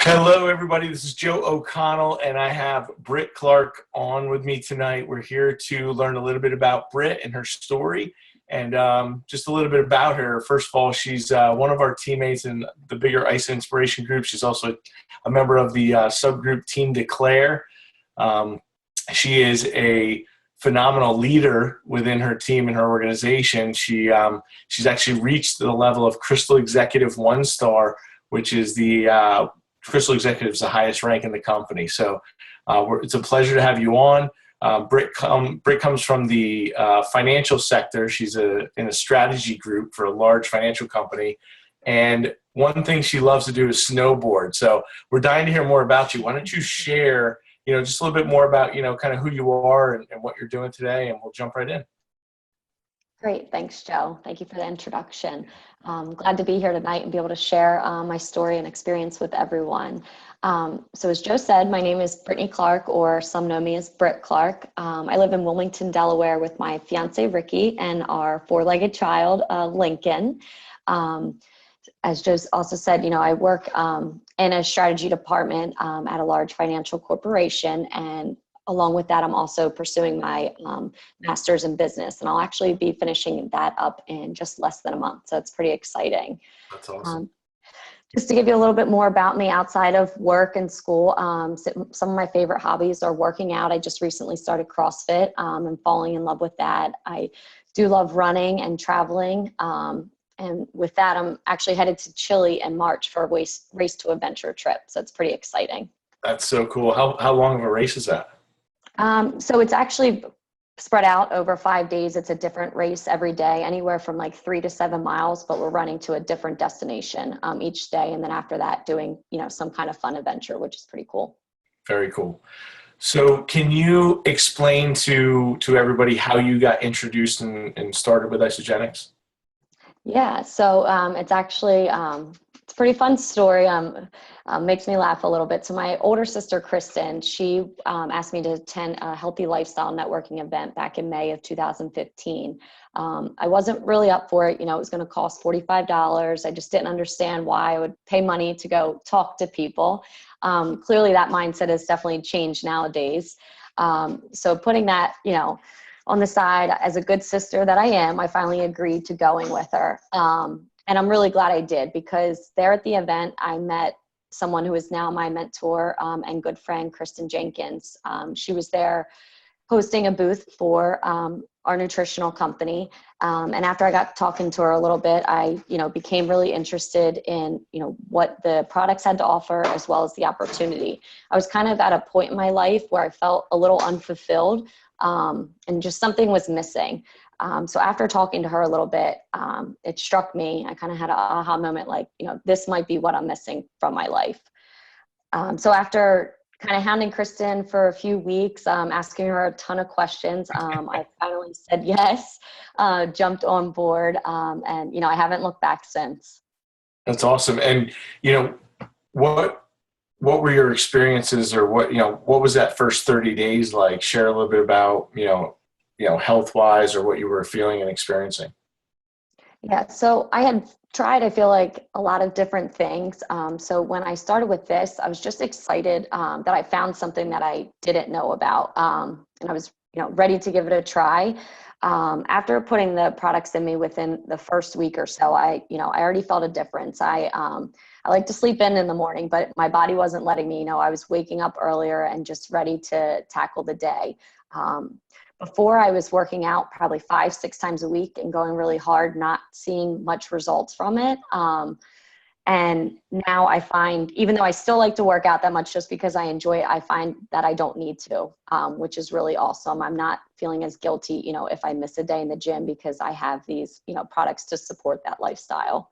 Hello, everybody. This is Joe O'Connell, and I have Britt Clark on with me tonight. We're here to learn a little bit about Britt and her story, and just a little bit about her. First of all, she's one of our teammates in the bigger Ice Inspiration group. She's also a member of the subgroup Team Declare. She is a phenomenal leader within her team and her organization. She's actually reached the level of Crystal Executive 1-star, which is the Crystal Executive is the highest rank in the company. So it's a pleasure to have you on. Britt comes from the financial sector. She's in a strategy group for a large financial company. And one thing she loves to do is snowboard. So we're dying to hear more about you. Why don't you share, just a little bit more about, kind of who you are and what you're doing today, and we'll jump right in. Great. Thanks, Joe. Thank you for the introduction. Glad to be here tonight and be able to share my story and experience with everyone. So as Joe said, my name is Brittany Clark, or some know me as Britt Clark. I live in Wilmington, Delaware with my fiance, Ricky, and our four-legged child, Lincoln. As Joe also said, I work in a strategy department at a large financial corporation, and along with that, I'm also pursuing my master's in business, and I'll actually be finishing that up in just less than a month. So it's pretty exciting. That's awesome. Just to give you a little bit more about me outside of work and school, some of my favorite hobbies are working out. I just recently started CrossFit and falling in love with that. I do love running and traveling. And with that, I'm actually headed to Chile in March for a race to adventure trip. So it's pretty exciting. That's so cool. How long of a race is that? So it's actually spread out over 5 days. It's a different race every day, anywhere from like 3 to 7 miles, but we're running to a different destination each day. And then after that, doing, some kind of fun adventure, which is pretty cool. Very cool. So can you explain to everybody how you got introduced and started with Isagenix? Yeah, so it's actually, it's a pretty fun story. Makes me laugh a little bit. So my older sister, Kristen, she asked me to attend a healthy lifestyle networking event back in May of 2015. I wasn't really up for it. It was going to cost $45. I just didn't understand why I would pay money to go talk to people. Clearly that mindset has definitely changed nowadays. So putting that, on the side, as a good sister that I am, I finally agreed to going with her. And I'm really glad I did, because there at the event, I met someone who is now my mentor and good friend, Kristen Jenkins. She was there hosting a booth for our nutritional company. And after I got talking to her a little bit, I, became really interested in, what the products had to offer, as well as the opportunity. I was kind of at a point in my life where I felt a little unfulfilled and just something was missing. So after talking to her a little bit, it struck me. I kind of had an aha moment, like, this might be what I'm missing from my life. So after kind of hounding Kristen for a few weeks, asking her a ton of questions, I finally said yes, jumped on board, and, I haven't looked back since. That's awesome. And, what were your experiences, or what was that first 30 days like? Share a little bit about, health-wise, or what you were feeling and experiencing. Yeah, so I had tried, I feel like, a lot of different things. So when I started with this, I was just excited that I found something that I didn't know about. And I was, ready to give it a try. After putting the products in me within the first week or so, I already felt a difference. I like to sleep in the morning, but my body wasn't letting me. I was waking up earlier and just ready to tackle the day. Before, I was working out probably 5-6 times a week and going really hard, not seeing much results from it. And now I find, even though I still like to work out that much just because I enjoy it, I find that I don't need to, which is really awesome. I'm not feeling as guilty, if I miss a day in the gym, because I have these, products to support that lifestyle.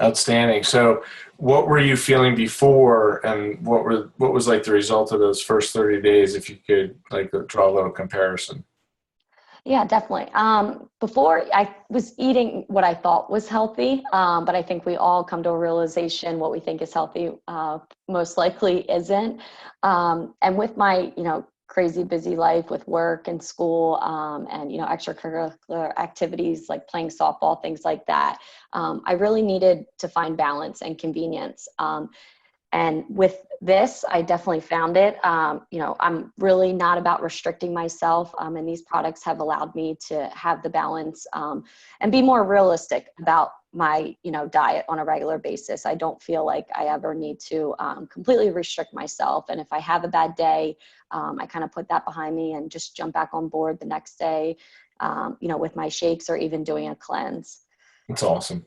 Outstanding. So what were you feeling before, and what was like the result of those first 30 days, if you could draw a little comparison? Yeah, definitely. Before, I was eating what I thought was healthy, but I think we all come to a realization what we think is healthy most likely isn't. And with my, crazy busy life with work and school, and extracurricular activities like playing softball, things like that, I really needed to find balance and convenience. And with this, I definitely found it. I'm really not about restricting myself, and these products have allowed me to have the balance and be more realistic about my, diet on a regular basis. I don't feel like I ever need to completely restrict myself. And if I have a bad day, I kind of put that behind me and just jump back on board the next day, with my shakes or even doing a cleanse. That's awesome.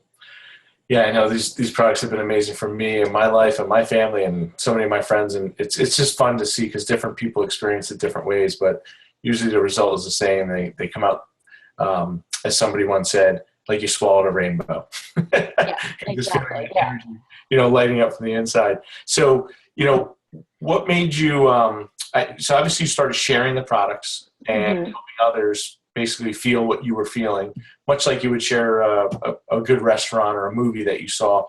Yeah, I know these products have been amazing for me and my life and my family and so many of my friends. And it's just fun to see because different people experience it different ways, but usually the result is the same. They come out, as somebody once said, like you swallowed a rainbow. Yeah, exactly. Yeah. Energy, lighting up from the inside. So, what made you, so obviously you started sharing the products and helping others basically feel what you were feeling, much like you would share a good restaurant or a movie that you saw.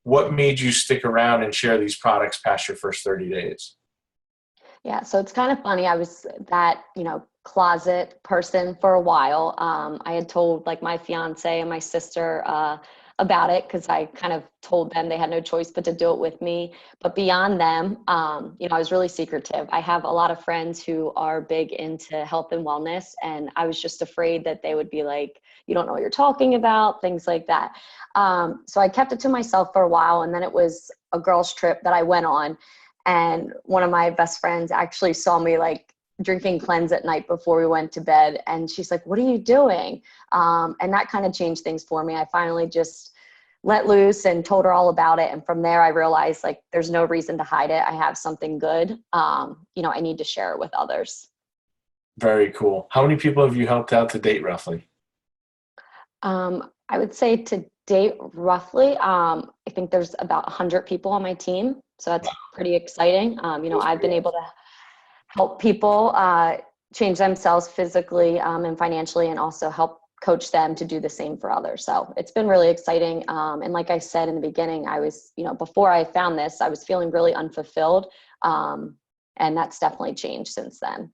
What made you stick around and share these products past your first 30 days? Yeah, so it's kind of funny. I was that, closet person for a while. I had told like my fiance and my sister about it because I kind of told them they had no choice but to do it with me. But beyond them, I was really secretive. I have a lot of friends who are big into health and wellness, and I was just afraid that they would be like, you don't know what you're talking about, things like that. So I kept it to myself for a while, and then it was a girls' trip that I went on. And one of my best friends actually saw me like drinking cleanse at night before we went to bed. And she's like, what are you doing? And that kind of changed things for me. I finally just let loose and told her all about it. And from there, I realized like, there's no reason to hide it. I have something good. I need to share it with others. Very cool. How many people have you helped out to date roughly? I would say to date roughly, I think there's about 100 people on my team. So that's pretty exciting. I've been able to help people change themselves physically and financially, and also help coach them to do the same for others. So it's been really exciting. And like I said in the beginning, I was, before I found this, I was feeling really unfulfilled. And that's definitely changed since then.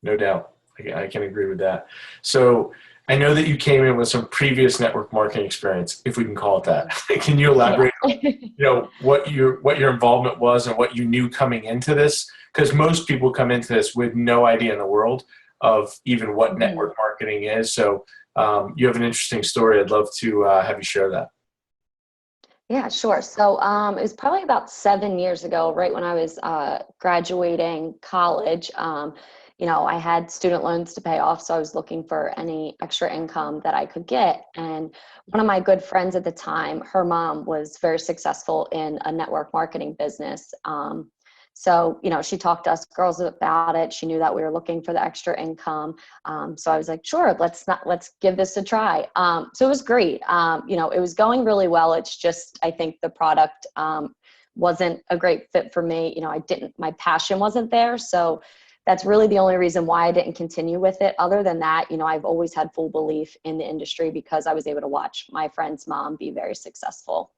No doubt. I can agree with that. So I know that you came in with some previous network marketing experience, if we can call it that. Can you elaborate on, what your involvement was and what you knew coming into this? Because most people come into this with no idea in the world of even what network marketing is. So you have an interesting story. I'd love to have you share that. Yeah, sure. So it was probably about 7 years ago, right when I was graduating college. I had student loans to pay off, so I was looking for any extra income that I could get. And one of my good friends at the time, her mom was very successful in a network marketing business. So she talked to us girls about it. She knew that we were looking for the extra income. So I was like, sure, let's give this a try. So it was great. It was going really well. It's just, I think the product wasn't a great fit for me. My passion wasn't there. So that's really the only reason why I didn't continue with it. Other than that, I've always had full belief in the industry because I was able to watch my friend's mom be very successful.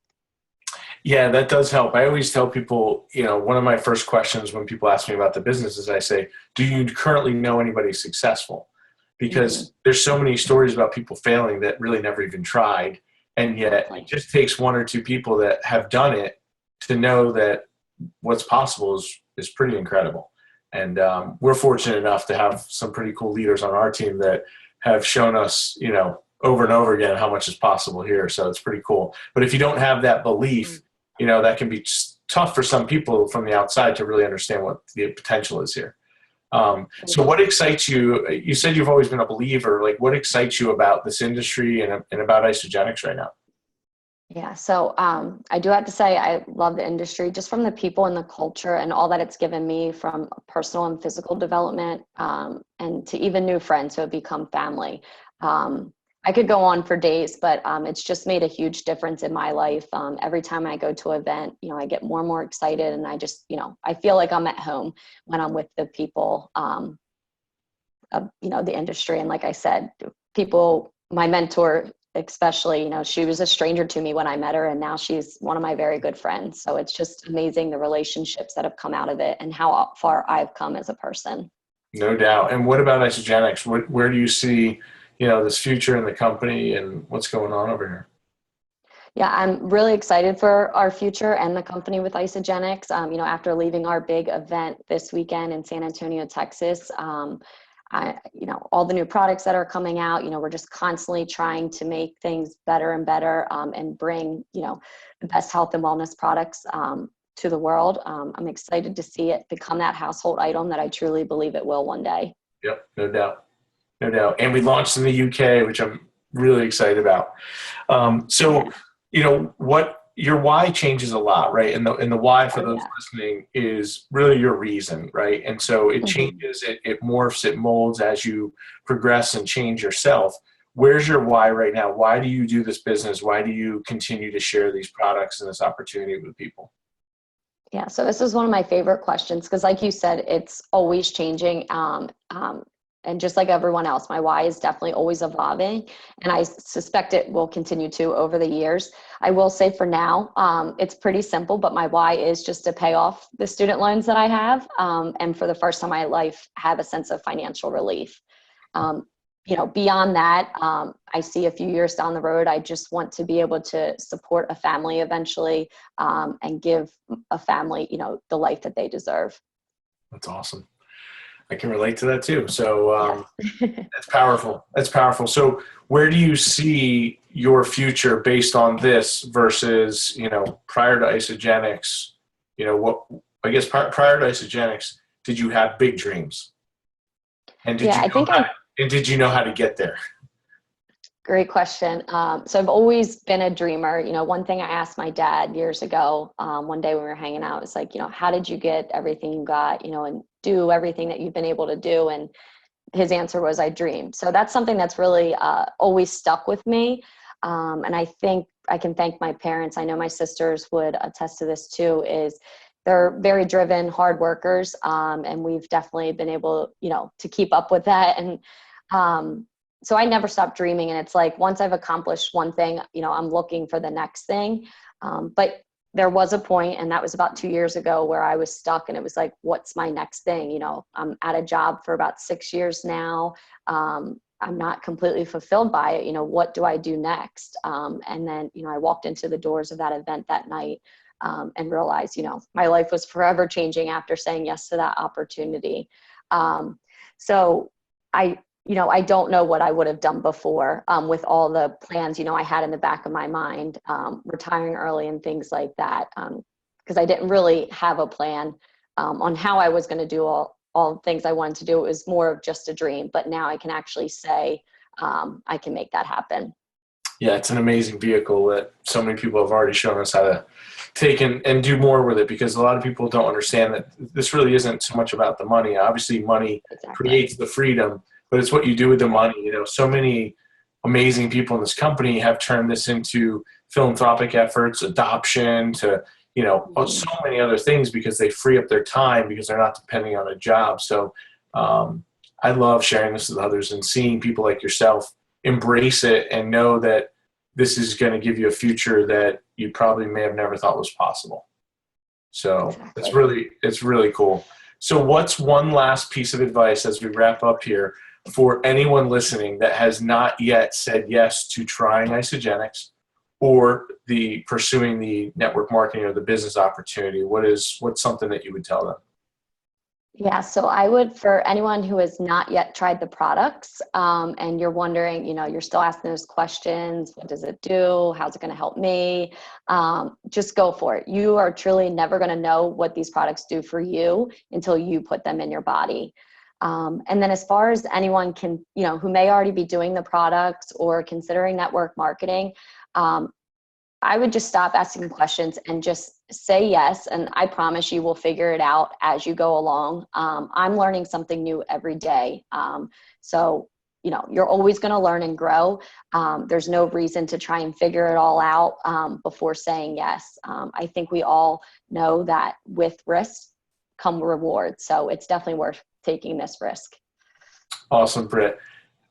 Yeah, that does help. I always tell people, one of my first questions when people ask me about the business is I say, do you currently know anybody successful? Because there's so many stories about people failing that really never even tried. And yet it just takes one or two people that have done it to know that what's possible is pretty incredible. And we're fortunate enough to have some pretty cool leaders on our team that have shown us, over and over again how much is possible here. So it's pretty cool. But if you don't have that belief, that can be tough for some people from the outside to really understand what the potential is here. So what excites you? You said you've always been a believer. Like, what excites you about this industry and about Isagenix right now? Yeah, so I do have to say I love the industry just from the people and the culture and all that it's given me from personal and physical development, and to even new friends who have become family. I could go on for days, but it's just made a huge difference in my life. Every time I go to an event, I get more and more excited, and I just, I feel like I'm at home when I'm with the people of, the industry. And like I said, people, my mentor, especially, she was a stranger to me when I met her, and now she's one of my very good friends. So it's just amazing the relationships that have come out of it and how far I've come as a person. No doubt. And what about Isagenix? Where do you see, this future in the company and what's going on over here? Yeah, I'm really excited for our future and the company with Isagenix. After leaving our big event this weekend in San Antonio, Texas, all the new products that are coming out, we're just constantly trying to make things better and better, and bring, the best health and wellness products to the world. I'm excited to see it become that household item that I truly believe it will one day. Yep, no doubt. No doubt. And we launched in the UK, which I'm really excited about. What your why changes a lot, right? And the why for those listening is really your reason, right? And so it changes, it morphs, it molds as you progress and change yourself. Where's your why right now? Why do you do this business? Why do you continue to share these products and this opportunity with people? Yeah, so this is one of my favorite questions because, like you said, it's always changing. And just like everyone else, my why is definitely always evolving, and I suspect it will continue to over the years. I will say for now, it's pretty simple, but my why is just to pay off the student loans that I have, and for the first time in my life, have a sense of financial relief. Beyond that, I see a few years down the road, I just want to be able to support a family eventually, and give a family, the life that they deserve. That's awesome. I can relate to that too. So Yes. that's powerful. That's powerful. So where do you see your future based on this versus, prior to Isagenix, prior to Isagenix, did you have big dreams? And did you know how to get there? Great question. So I've always been a dreamer. One thing I asked my dad years ago, one day when we were hanging out, it's like, how did you get everything you got, and do everything that you've been able to do? And his answer was, I dreamed. So that's something that's really always stuck with me. And I think I can thank my parents. I know my sisters would attest to this too, is they're very driven, hard workers. And we've definitely been able, to keep up with that. And, so I never stopped dreaming. And it's like, once I've accomplished one thing, I'm looking for the next thing. But there was a point, and that was about 2 years ago, where I was stuck, and it was like, what's my next thing? I'm at a job for about 6 years now. I'm not completely fulfilled by it. What do I do next? And then, I walked into the doors of that event that night, and realized, my life was forever changing after saying yes to that opportunity. So I don't know what I would have done before, with all the plans, I had in the back of my mind, retiring early and things like that. Because I didn't really have a plan, on how I was going to do all the things I wanted to do. It was more of just a dream, but now I can actually say, I can make that happen. Yeah, it's an amazing vehicle that so many people have already shown us how to take and do more with it, because a lot of people don't understand that this really isn't so much about the money. Obviously, money creates the freedom, but it's what you do with the money. So many amazing people in this company have turned this into philanthropic efforts, adoption, to, so many other things, because they free up their time because they're not depending on a job. So I love sharing this with others and seeing people like yourself embrace it and know that this is going to give you a future that you probably may have never thought was possible. So it's really cool. So what's one last piece of advice as we wrap up here for anyone listening that has not yet said yes to trying Isagenix or pursuing the network marketing or the business opportunity? What's something that you would tell them? Yeah, so I would, for anyone who has not yet tried the products, and you're wondering, you're still asking those questions, what does it do? How's it going to help me? Just go for it. You are truly never going to know what these products do for you until you put them in your body. And then as far as anyone can, who may already be doing the products or considering network marketing, I would just stop asking questions and just say yes. And I promise you will figure it out as you go along. I'm learning something new every day. So, you're always going to learn and grow. There's no reason to try and figure it all out before saying yes. I think we all know that with risk come rewards. So it's definitely worth taking this risk. Awesome, Britt.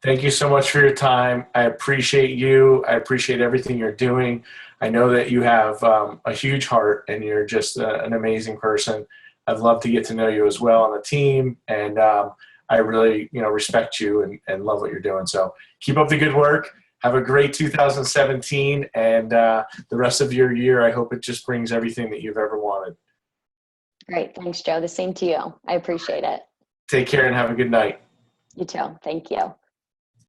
Thank you so much for your time. I appreciate you. I appreciate everything you're doing. I know that you have a huge heart, and you're just an amazing person. I'd love to get to know you as well on the team. And I really, respect you and love what you're doing. So keep up the good work. Have a great 2017 and the rest of your year. I hope it just brings everything that you've ever wanted. Great. Thanks, Joe. The same to you. I appreciate it. Take care and have a good night. You too. Thank you.